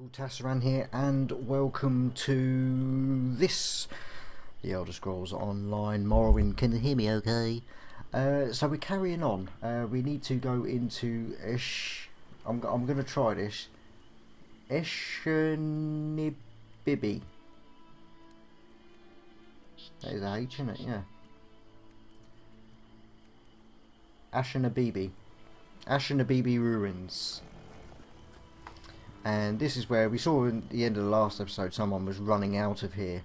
Called Tasaran here, and welcome to this, the Elder Scrolls Online Morrowind. Can you hear me okay? So we're carrying on. We need to go into I'm going to try this. Ashurnibibi. That is a H, isn't it? Yeah. Ashurnibibi Ruins. And this is where we saw in the end of the last episode someone was running out of here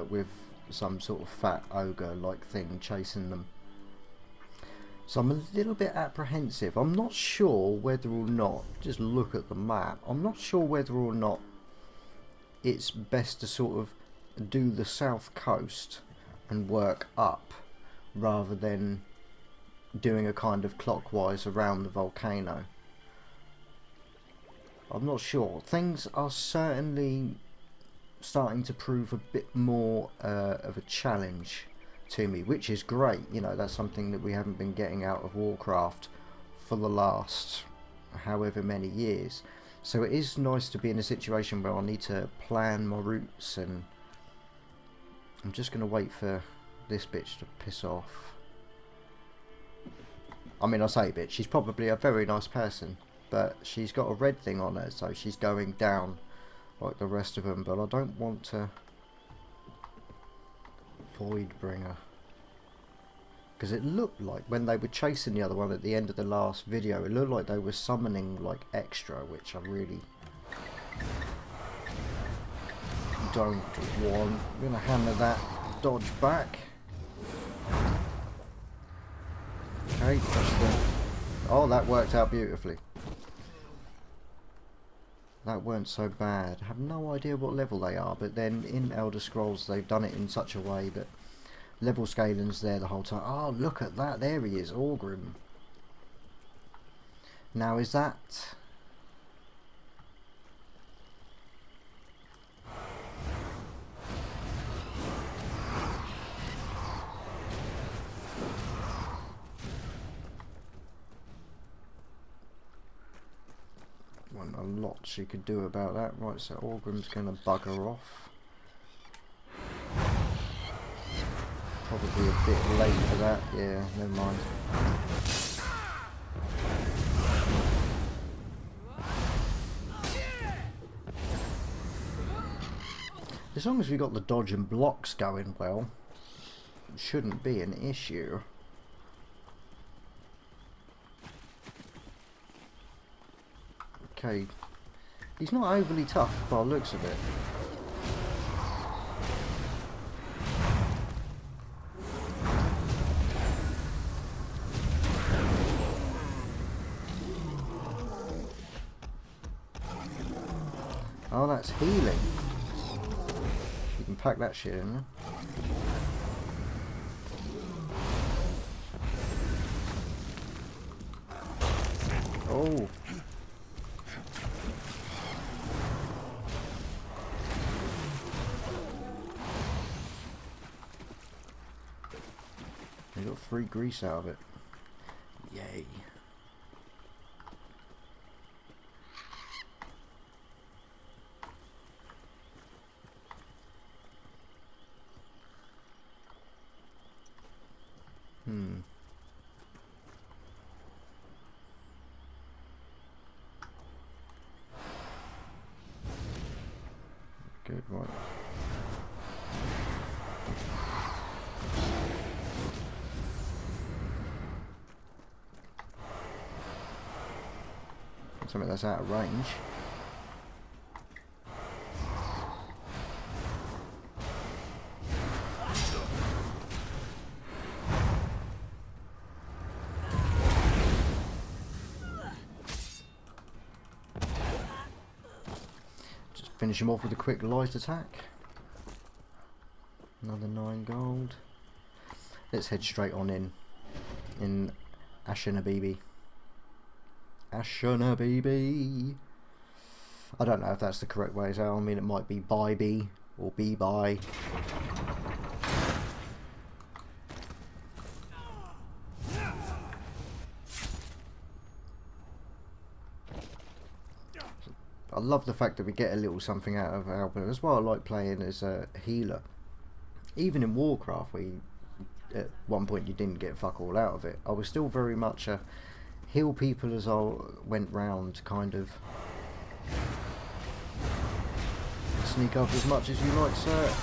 with some sort of fat ogre like thing chasing them. So I'm a little bit apprehensive. I'm not sure whether or not, just look at the map, I'm not sure whether or not it's best to sort of do the south coast and work up rather than doing a kind of clockwise around the volcano. I'm not sure. Things are certainly starting to prove a bit more of a challenge to me, which is great. You know, that's something that we haven't been getting out of Warcraft for the last however many years. So it is nice to be in a situation where I need to plan my routes, and I'm just going to wait for this bitch to piss off. I mean, I say bitch, she's probably a very nice person, but she's got a red thing on her, so she's going down like the rest of them. But I don't want to Voidbringer, because it looked like when they were chasing the other one at the end of the last video, it looked like they were summoning like extra, which I really don't want. I'm going to hammer that dodge back. Okay, oh, that worked out beautifully. That weren't so bad. I have no idea what level they are, but then in Elder Scrolls they've done it in such a way that level scaling's there the whole time. Oh, look at that, there he is, Orgrim. Now is that... a lot she could do about that. Right, so Orgrim's going to bugger off. Probably a bit late for that. Yeah, never mind. As long as we got the dodge and blocks going well, it shouldn't be an issue. Okay, he's not overly tough by the looks of it. Oh, that's healing. You can pack that shit in. Oh. You got free grease out of it. Yay. Good, right. Something that's out of range. Just finish him off with a quick light attack. Another 9 gold. Let's head straight on in Ashurnibibi. Ashurnibibi. I don't know if that's the correct way to say it. I mean, it might be Bibi or Be-Bye. love the fact that we get a little something out of Albert. That's why I like playing as a healer. Even in Warcraft, where at one point you didn't get fuck all out of it, I was still very much a heal people as I went round, kind of. Sneak up as much as you like, sir.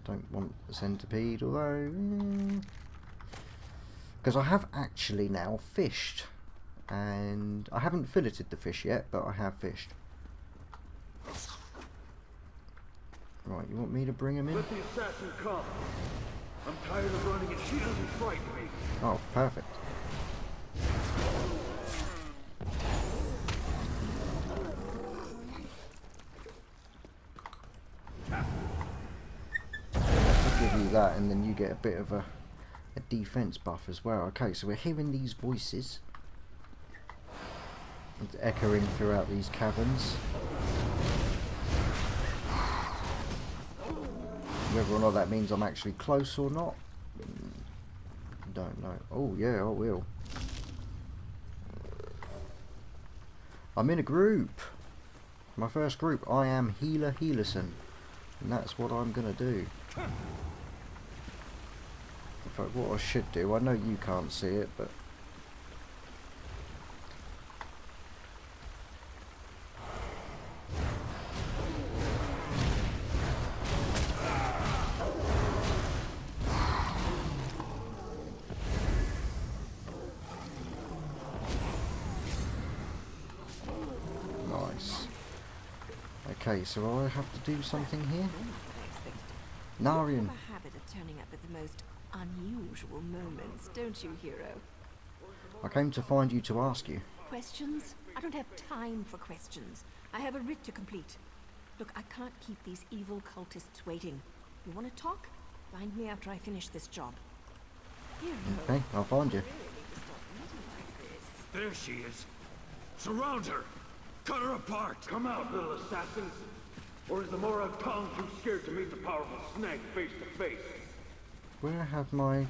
Don't want the centipede, although... Because I have actually now fished. And I haven't filleted the fish yet, but I have fished. Right, you want me to bring him in? Let the assassin come. I'm tired of running and she doesn't frighten me. Oh, perfect. I'll give you that, and then you get a bit of a defense buff as well. Okay, so we're hearing these voices. It's echoing throughout these caverns. Whether or not that means I'm actually close or not, don't know. Oh yeah, I will. I'm in a group. My first group. I am Healer Healerson, and that's what I'm gonna do. In fact, what I should do, I know you can't see it, but okay, so I have to do something here. Naryu. You have a habit of turning up at the most unusual moments, don't you, hero? I came to find you to ask you. Questions? I don't have time for questions. I have a writ to complete. Look, I can't keep these evil cultists waiting. You want to talk? Find me after I finish this job. Hero. Okay, I'll find you. There she is. Surround her. Cut her apart! Come out, little assassins! Or is the Morag Tong too scared to meet the powerful snake face to face? Where have my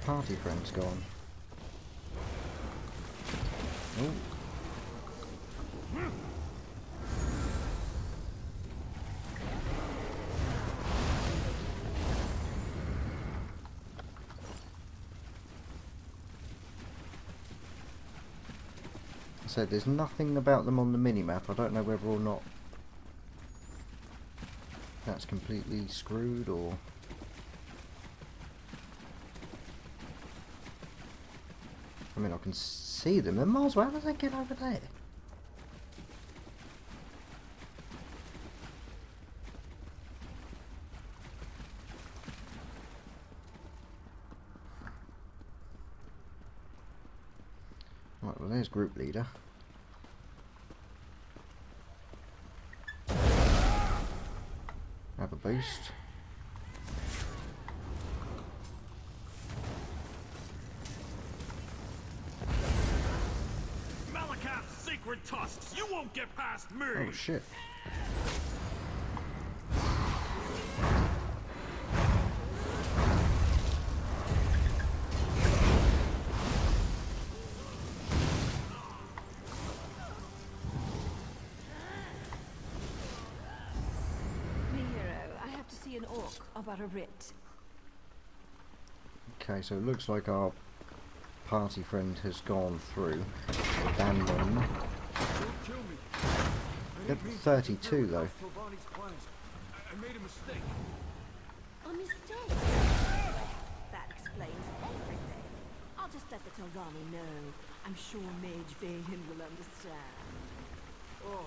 party friends gone? Oh. So there's nothing about them on the minimap. I don't know whether or not that's completely screwed or... I mean, I can see them. They're miles away. How did they get over there? Right, well there's group leader. Have a boost. Malakath's sacred tusks! You won't get past me! Oh shit. An orc about a writ. Okay, so it looks like our party friend has gone through. Abandoned. Got 32 though. I made a mistake. A mistake? That explains everything. I'll just let the Tildani know. I'm sure Mage Veyas will understand. Oh,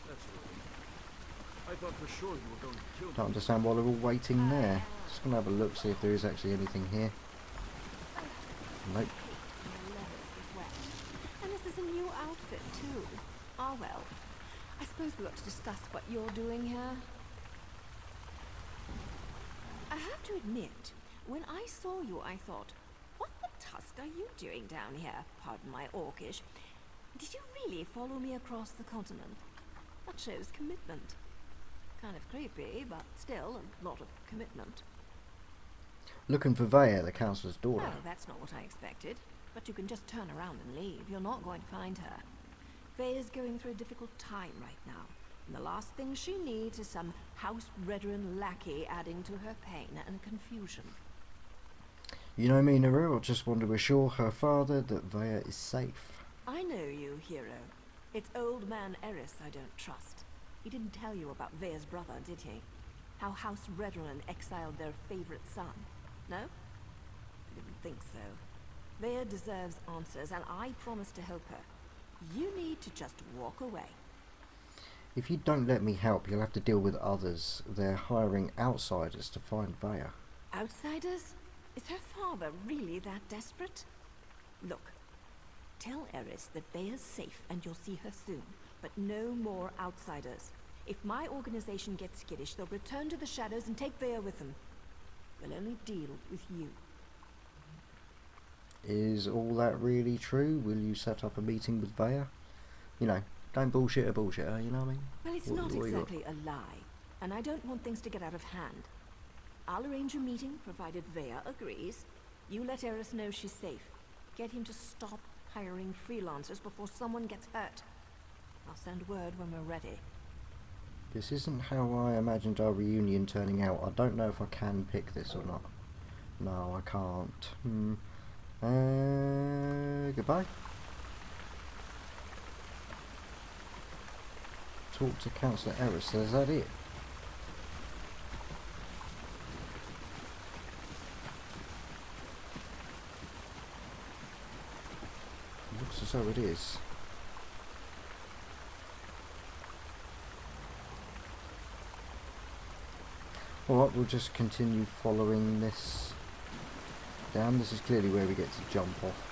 that's right. I thought for sure you were going to kill me. Don't understand why they're all waiting there. Just gonna have a look, see if there is actually anything here. Nope. And this is a new outfit too. Ah well. I suppose we ought to discuss what you're doing here. I have to admit, when I saw you I thought, what the tusk are you doing down here? Pardon my orcish. Did you really follow me across the continent? That shows commitment. Kind of creepy, but still a lot of commitment. Looking for Veyas, the councillor's daughter. Oh, that's not what I expected. But you can just turn around and leave. You're not going to find her. Veyas going through a difficult time right now. And the last thing she needs is some house-brethren lackey adding to her pain and confusion. You know me, Naryu. I just want to assure her father that Veyas is safe. I know you, hero. It's old man Eris I don't trust. He didn't tell you about Veyas' brother, did he? How house-brethren exiled their favorite son. No? I didn't think so. Veyas deserves answers, and I promise to help her. You need to just walk away. If you don't let me help, you'll have to deal with others. They're hiring outsiders to find Veyas. Outsiders? Is her father really that desperate? Look, tell Eris that Veyas safe and you'll see her soon. But no more outsiders. If my organization gets skittish, they'll return to the shadows and take Veyas with them. We'll only deal with you. Is all that really true? Will you set up a meeting with Veyas? You know, don't bullshit a bullshitter, you know what I mean? Well, it's not exactly a lie, and I don't want things to get out of hand. I'll arrange a meeting, provided Veyas agrees. You let Eris know she's safe. Get him to stop hiring freelancers before someone gets hurt. I'll send word when we're ready. This isn't how I imagined our reunion turning out. I don't know if I can pick this or not. No, I can't. Goodbye. Talk to Councillor Eris. Is that it? Looks as though it is. Alright, we'll just continue following this down. This is clearly where we get to jump off.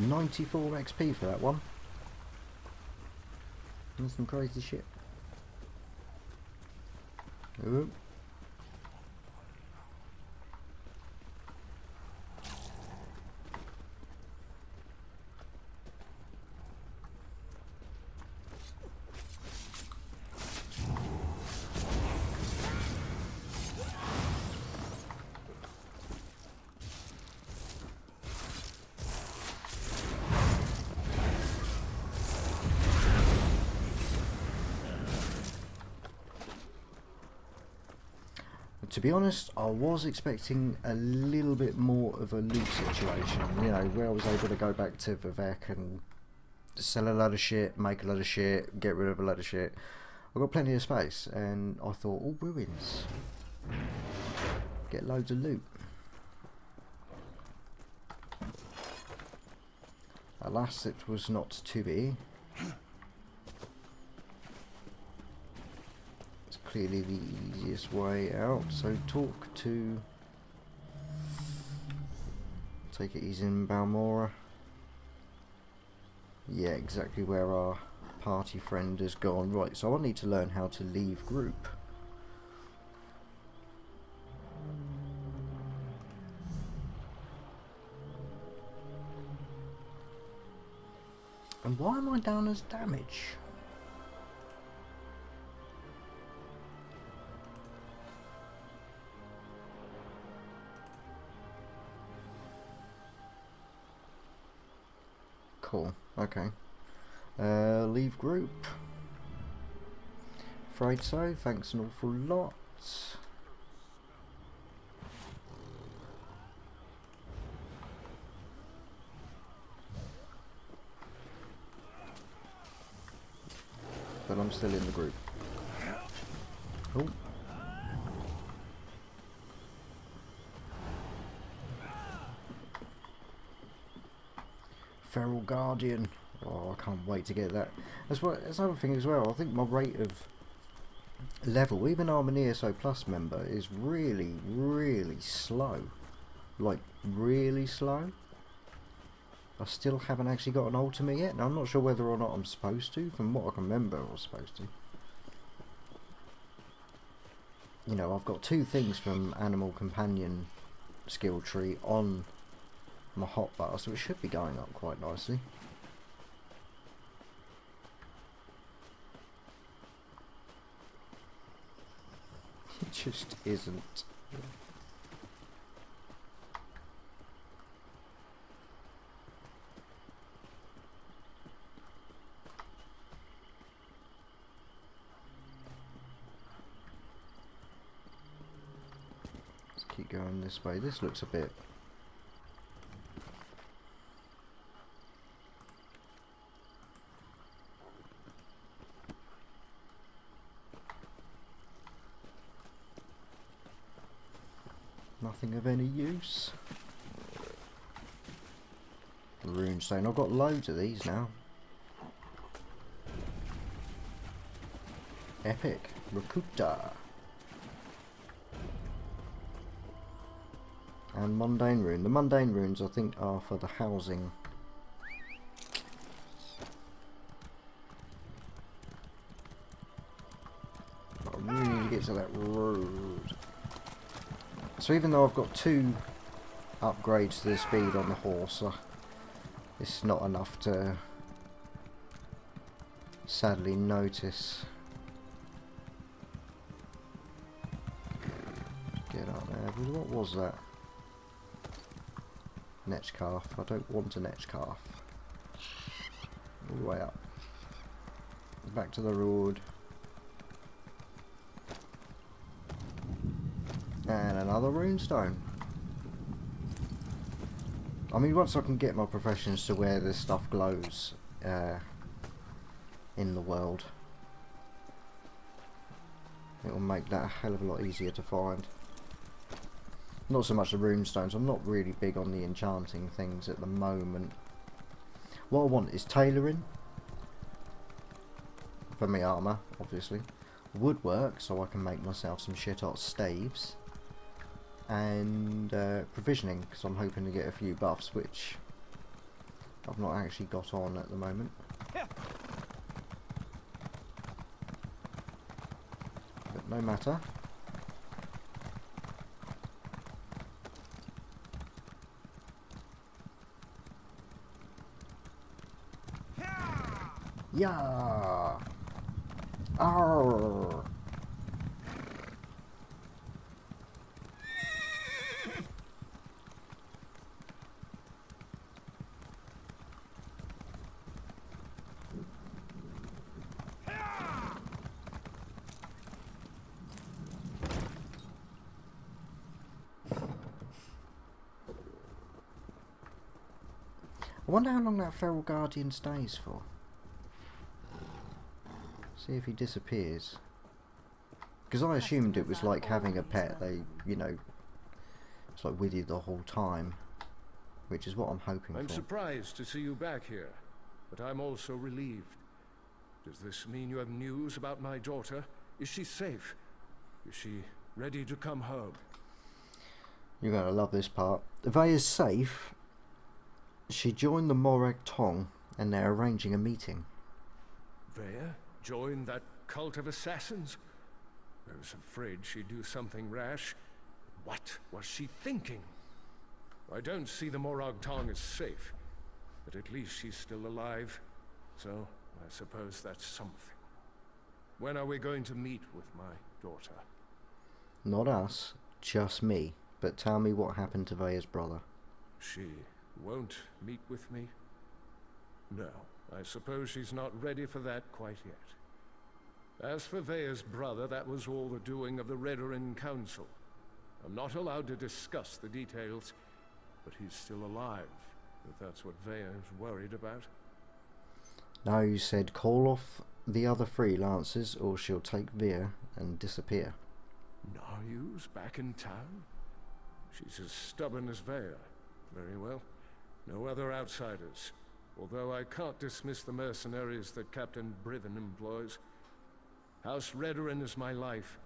$94 XP for that one. That's some crazy shit. Ooh. To be honest, I was expecting a little bit more of a loot situation, you know, where I was able to go back to Vivek and sell a load of shit, make a load of shit, get rid of a load of shit. I've got plenty of space, and I thought, all ruins. Get loads of loot. Alas, it was not to be. Clearly the easiest way out, so talk to... Take it he's in Balmora. Yeah, exactly where our party friend has gone. Right, so I need to learn how to leave group. And why am I down as damage? Cool, okay. Leave group. Afraid so, thanks an awful lot. But I'm still in the group. Oh. Feral Guardian. Oh, I can't wait to get that. That's another thing as well. I think my rate of level, even I'm an ESO Plus member, is really, really slow. Like, really slow. I still haven't actually got an ultimate yet, and I'm not sure whether or not I'm supposed to. From what I can remember, I was supposed to. you know, I've got 2 things from Animal Companion skill tree on my hotbar, so it should be going up quite nicely. It just isn't. Let's keep going this way. This looks a bit... nothing of any use. Runestone. I've got loads of these now. Epic. Rakuta. And Mundane Rune. The Mundane Runes I think are for the housing. But I really need to get to that road. So even though I've got 2 upgrades to the speed on the horse, it's not enough to sadly notice. Get up there. What was that? Netch calf. I don't want a netch calf. All the way up. Back to the road. And another runestone. I mean, once I can get my professions to where this stuff glows in the world, it will make that a hell of a lot easier to find. Not so much the runestones. I'm not really big on the enchanting things at the moment. What I want is tailoring for my armour, obviously. Woodwork, so I can make myself some shit hot staves. And provisioning, because I'm hoping to get a few buffs, which I've not actually got on at the moment. But no matter. Yeah. Arr. I wonder how long that feral guardian stays for. See if he disappears. Because I assumed it was like having a pet. They, you know, it's like with you the whole time, which is what I'm hoping for. I'm surprised to see you back here, but I'm also relieved. Does this mean you have news about my daughter? Is she safe? Is she ready to come home? You're going to love this part. Veyas safe. She joined the Morag Tong and they're arranging a meeting. Veyas joined that cult of assassins? I was afraid she'd do something rash. What was she thinking? I don't see the Morag Tong as safe, but at least she's still alive, so I suppose that's something. When are we going to meet with my daughter? Not us, just me. But tell me what happened to Veyas' brother. She won't meet with me? No, I suppose she's not ready for that quite yet. As for Veyas' brother, that was all the doing of the Redoran Council. I'm not allowed to discuss the details, but he's still alive, if that's what Veyas is worried about. Now you said call off the other freelancers or she'll take Veyas and disappear. Naryu's back in town? She's as stubborn as Veyas. Very well. No other outsiders. Although I can't dismiss the mercenaries that Captain Brivin employs. House Redoran is my life,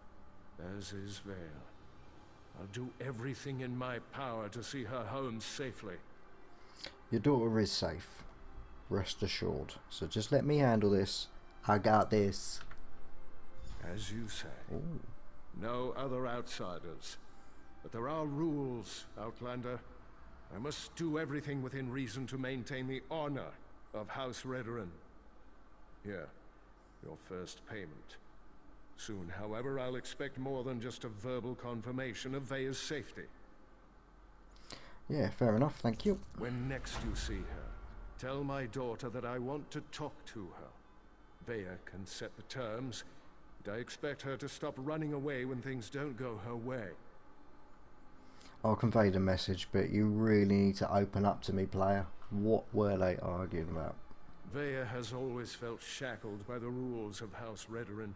as is Veyas. I'll do everything in my power to see her home safely. Your daughter is safe. Rest assured. So just let me handle this. I got this. As you say. Ooh. No other outsiders. But there are rules, Outlander. I must do everything within reason to maintain the honor of House Redoran. Here, your first payment. Soon, however, I'll expect more than just a verbal confirmation of Veyas' safety. Yeah, fair enough, thank you. When next you see her, tell my daughter that I want to talk to her. Veya can set the terms, but I expect her to stop running away when things don't go her way. I'll convey the message, but you really need to open up to me, player. What were they arguing about? Veya has always felt shackled by the rules of House Redoran,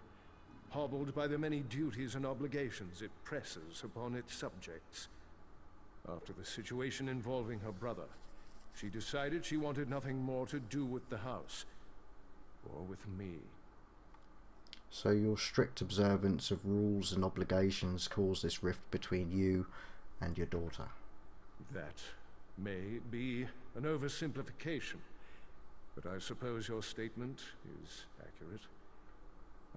hobbled by the many duties and obligations it presses upon its subjects. After the situation involving her brother, she decided she wanted nothing more to do with the house, or with me. So your strict observance of rules and obligations caused this rift between you and your daughter? That may be an oversimplification, but I suppose your statement is accurate.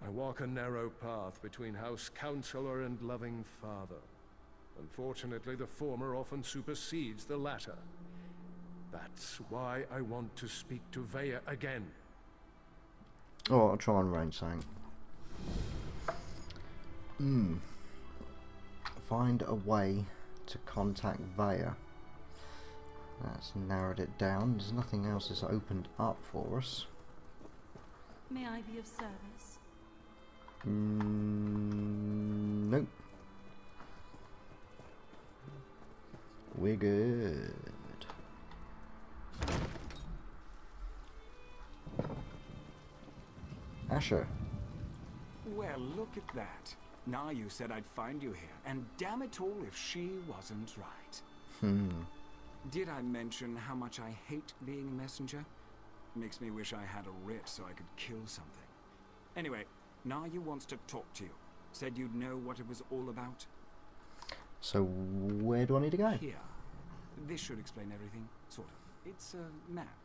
I walk a narrow path between House Counselor and loving father. Unfortunately, the former often supersedes the latter. That's why I want to speak to Veya again. Oh, I'll try and arrange something. Find a way to contact Veya. That's narrowed it down. There's nothing else that's opened up for us. May I be of service? Nope. We're good. Asher. Well, look at that. Naryu said I'd find you here, and damn it all if she wasn't right. Did I mention how much I hate being a messenger? Makes me wish I had a writ so I could kill something. Anyway, Naryu wants to talk to you. Said you'd know what it was all about. So where do I need to go? Here. This should explain everything, sort of. It's a map.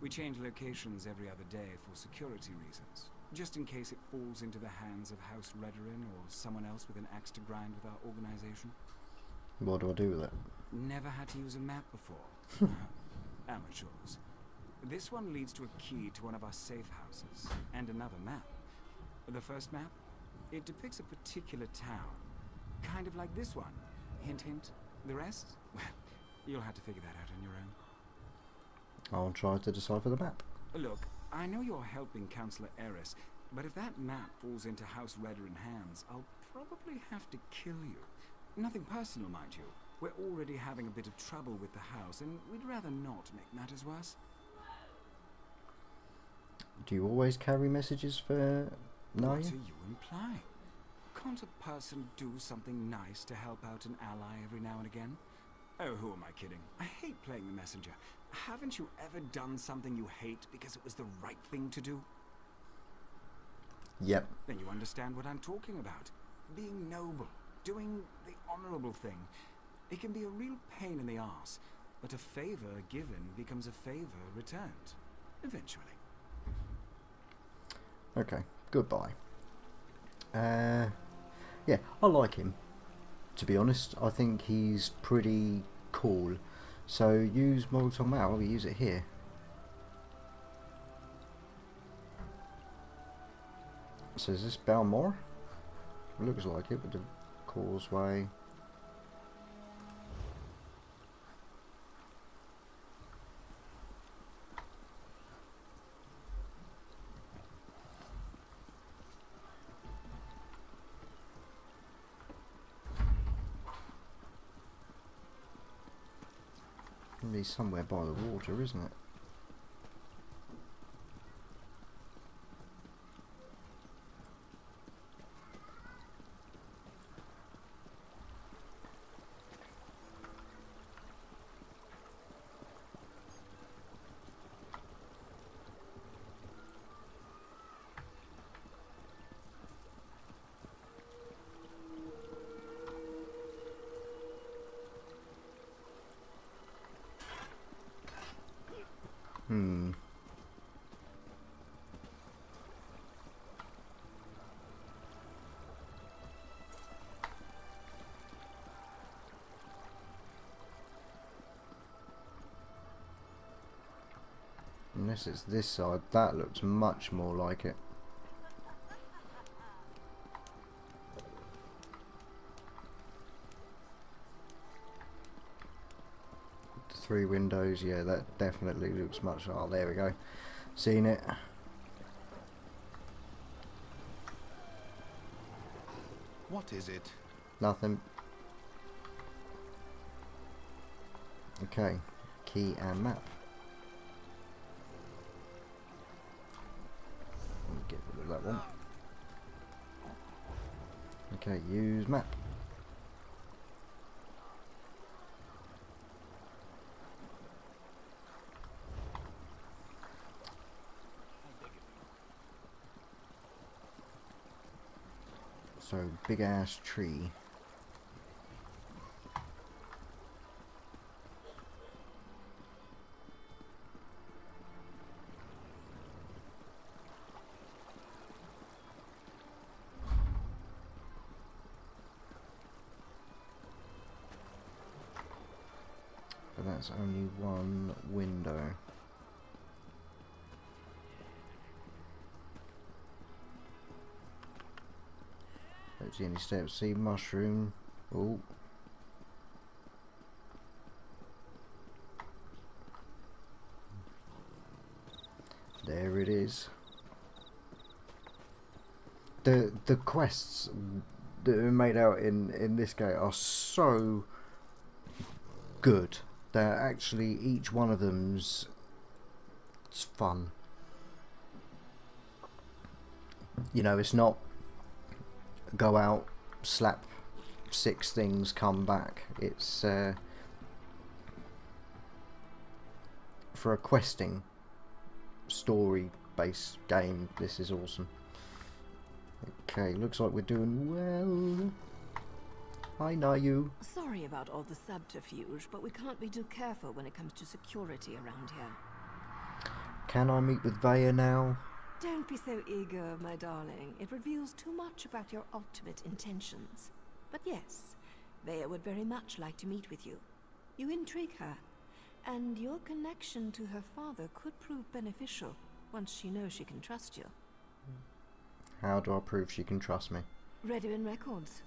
We change locations every other day for security reasons, just in case it falls into the hands of House Redoran or someone else with an axe to grind with our organization. What do I do with it? Never had to use a map before. Amateurs. This one leads to a key to one of our safe houses, and another map. The first map, it depicts a particular town. Kind of like this one. Hint, hint. The rest? Well, you'll have to figure that out on your own. I'll try to decipher the map. Look, I know you're helping Councillor Eris, but if that map falls into House Redoran hands, I'll probably have to kill you. Nothing personal, mind you. We're already having a bit of trouble with the house, and we'd rather not make matters worse. Do you always carry messages for What are Naryu? you implying? Can't a person do something nice to help out an ally every now and again? Oh, who am I kidding? I hate playing the messenger. Haven't you ever done something you hate because it was the right thing to do? Yep. Then you understand what I'm talking about. Being noble, doing the honorable thing. It can be a real pain in the arse, but a favor given becomes a favor returned. Eventually. Okay, goodbye. Yeah, I like him. To be honest, I think he's pretty cool. So use Morag Tong now, we use it here. So is this Balmore? Looks like it with the causeway. Be somewhere by the water, isn't it? Unless it's this side. That looks much more like it. The 3 windows, yeah, that definitely looks much... Oh, there we go. Seen it. What is it? Nothing. Okay, key and map. Get rid of that one. Okay, use map. So, big ass tree. But that's only one window. Don't see any steps. See mushroom. Oh. There it is. The quests that are made out in this game are so good. They're actually, each one of them's fun. You know, it's not go out, slap 6 things, come back. It's for a questing story based game, this is awesome. Okay, looks like we're doing well. Hi Naryu. Sorry about all the subterfuge, but we can't be too careful when it comes to security around here. Can I meet with Veyas now? Don't be so eager, my darling. It reveals too much about your ultimate intentions. But yes, Veyas would very much like to meet with you. You intrigue her, and your connection to her father could prove beneficial once she knows she can trust you. How do I prove she can trust me? Redoin records.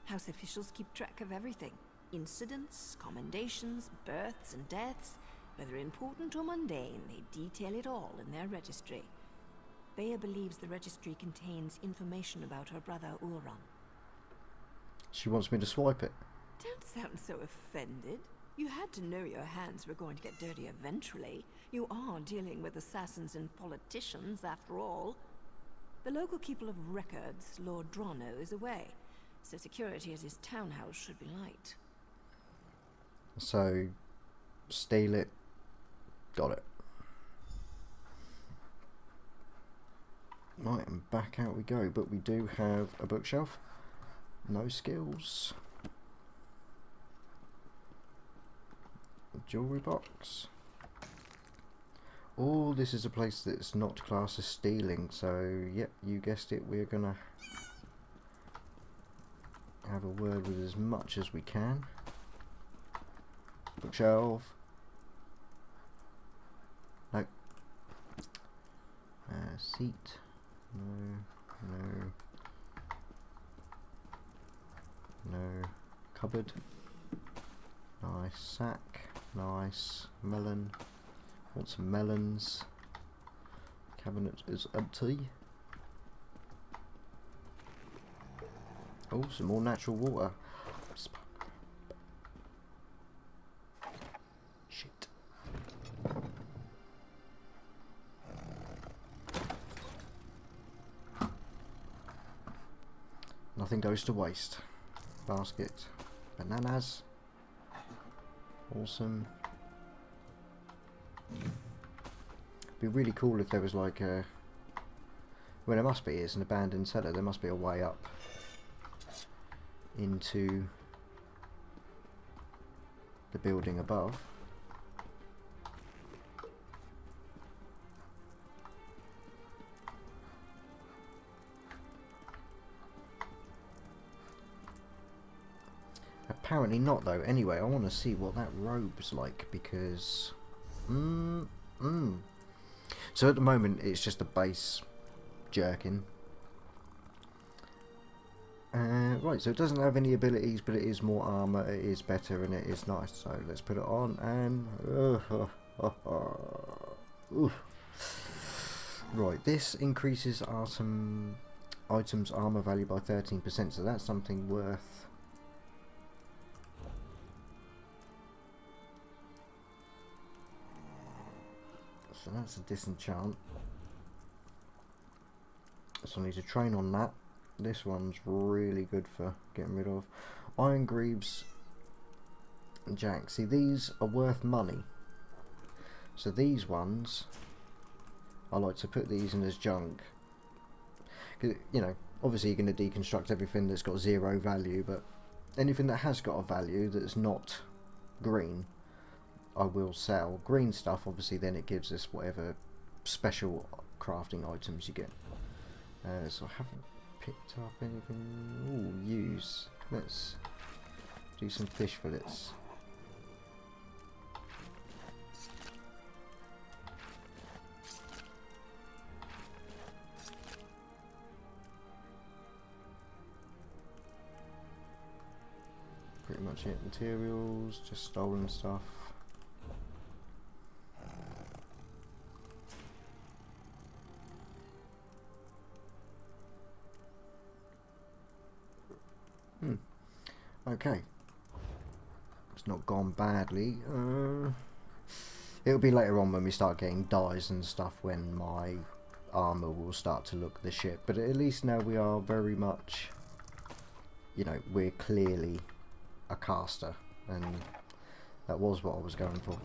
House officials keep track of everything. Incidents, commendations, births and deaths. Whether important or mundane, they detail it all in their registry. Veyas believes the registry contains information about her brother Ulran. She wants me to swipe it. Don't sound so offended. You had to know your hands were going to get dirty eventually. You are dealing with assassins and politicians, after all. The local keeper of records, Lord Drono, is away, so security at his townhouse should be light. So, steal it. Got it. Right, and back out we go, but we do have a bookshelf. No skills. A jewellery box. Oh, this is a place that's not classed as stealing, so yep, you guessed it, we're gonna have a word with as much as we can. Bookshelf. No. Seat. No. No. No. Cupboard. Nice sack. Nice. Melon. Want some melons. Cabinet is empty. Oh, some more natural water. Shit. Nothing goes to waste. Basket. Bananas. Awesome. Be really cool if there was like a... Well, there must be. It's an abandoned cellar. There must be a way up into the building above. Apparently not though. Anyway, I want to see what that robe's like because So at the moment it's just a base jerkin. Right, so it doesn't have any abilities, but it is more armor, it is better, and it is nice. So let's put it on and right, this increases items armor value by 13%, so that's something worth. So that's a disenchant. So I need to train on that. This one's really good for getting rid of. Iron Greaves and Jack. See, these are worth money. So these ones, I like to put these in as junk. 'Cause, you know, obviously you're going to deconstruct everything that's got 0 value, but anything that has got a value that's not green, I will sell. Green stuff, obviously, then it gives us whatever special crafting items you get. So I haven't picked up anything. Ooh, use. Let's do some fish fillets. Pretty much it. Materials, just stolen stuff. Okay, it's not gone badly. It'll be later on when we start getting dyes and stuff when my armor will start to look the shit, but at least now we are very much, you know, we're clearly a caster, and that was what I was going for.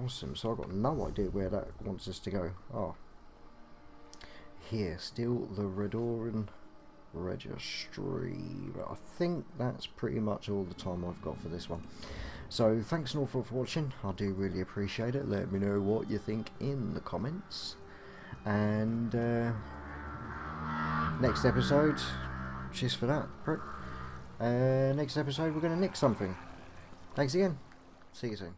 Awesome, so I've got no idea where that wants us to go. Oh, here, still the Redoran Registry. But I think that's pretty much all the time I've got for this one. So thanks an awful lot for watching. I do really appreciate it. Let me know what you think in the comments. And next episode, cheers for that, prick. Next episode we're going to nick something. Thanks again. See you soon.